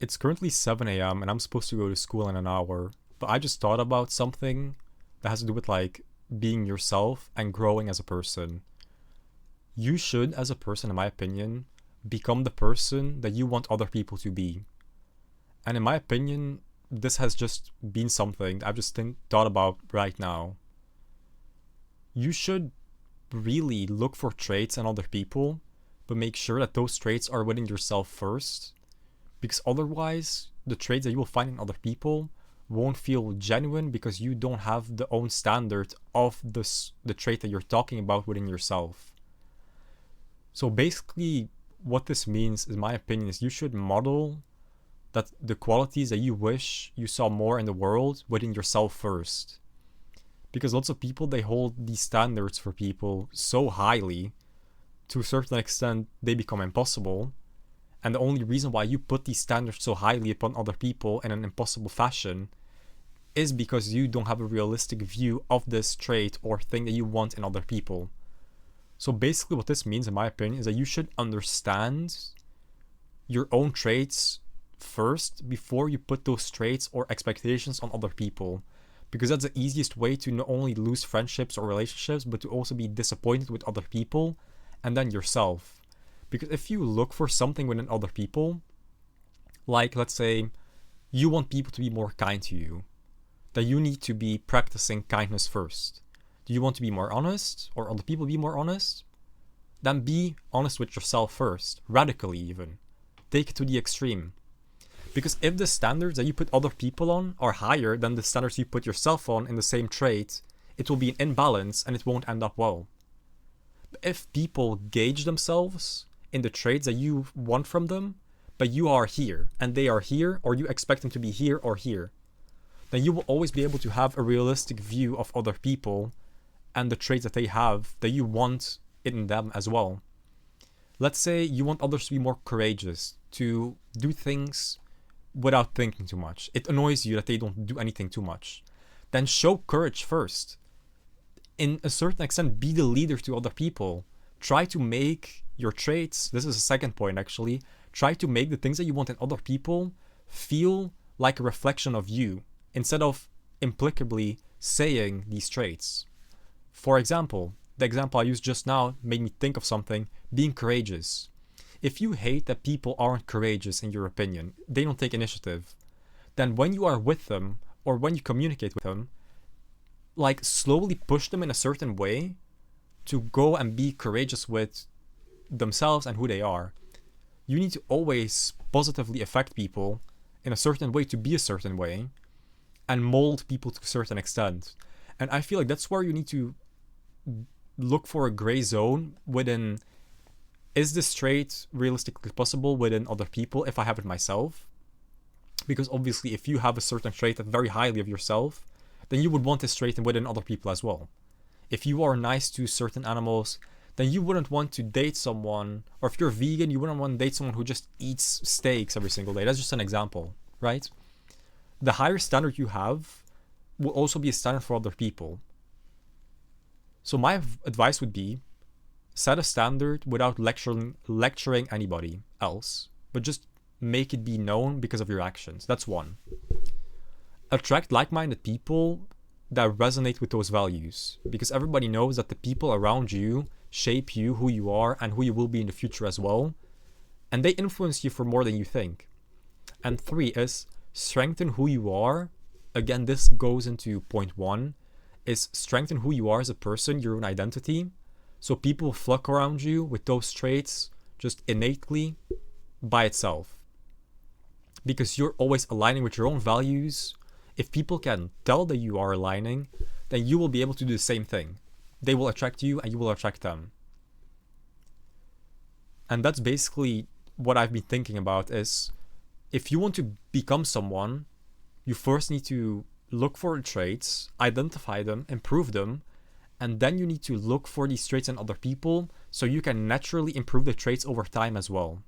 It's currently 7 a.m. and I'm supposed to go to school in an hour, but I just thought about something that has to do with like being yourself and growing as a person. You should, as a person, in my opinion, become the person that you want other people to be. And in my opinion, this has just been something I've just thought about right now. You should really look for traits in other people, but make sure that those traits are within yourself first, because otherwise the traits that you will find in other people won't feel genuine because you don't have the own standard of the trait that you're talking about within yourself. So basically what this means, in my opinion, is you should model that the qualities that you wish you saw more in the world within yourself first. Because lots of people, they hold these standards for people so highly, to a certain extent they become impossible. And the only reason why you put these standards so highly upon other people in an impossible fashion is because you don't have a realistic view of this trait or thing that you want in other people. So basically what this means, in my opinion, is that you should understand your own traits first before you put those traits or expectations on other people. Because that's the easiest way to not only lose friendships or relationships, but to also be disappointed with other people and then yourself. Because if you look for something within other people, like let's say you want people to be more kind to you, then you need to be practicing kindness first. Do you want to be more honest, or other people be more honest? Then be honest with yourself first, radically even. Take it to the extreme. Because if the standards that you put other people on are higher than the standards you put yourself on in the same trait, it will be an imbalance and it won't end up well. But if people gauge themselves in the traits that you want from them, but you are here and they are here, or you expect them to be here or here, then you will always be able to have a realistic view of other people and the traits that they have that you want in them as well. Let's say you want others to be more courageous, to do things without thinking too much. It annoys you that they don't do anything too much. Then show courage first. In a certain extent, be the leader to other people. Try to make your traits, this is a second point actually, try to make the things that you want in other people feel like a reflection of you, instead of implicably saying these traits. For example, the example I used just now made me think of something, being courageous. If you hate that people aren't courageous in your opinion, they don't take initiative, then when you are with them or when you communicate with them, like slowly push them in a certain way to go and be courageous with themselves and who they are. You need to always positively affect people in a certain way to be a certain way and mold people to a certain extent. And I feel like that's where you need to look for a gray zone within, is this trait realistically possible within other people if I have it myself? Because obviously if you have a certain trait that very highly of yourself, then you would want this trait within other people as well. If you are nice to certain animals, then you wouldn't want to date someone, or if you're vegan, you wouldn't want to date someone who just eats steaks every single day. That's just an example, right? The higher standard you have will also be a standard for other people. So my advice would be, set a standard without lecturing anybody else, but just make it be known because of your actions. That's one. Attract like-minded people that resonate with those values, because everybody knows that the people around you shape you, who you are, and who you will be in the future as well, and they influence you for more than you think. And three is strengthen who you are. Again, this goes into point one, is strengthen who you are as a person, your own identity, so people flock around you with those traits just innately by itself. Because you're always aligning with your own values. If people can tell that you are aligning, then you will be able to do the same thing. They will attract you and you will attract them. And that's basically what I've been thinking about, is if you want to become someone, you first need to look for the traits, identify them, improve them, and then you need to look for these traits in other people so you can naturally improve the traits over time as well.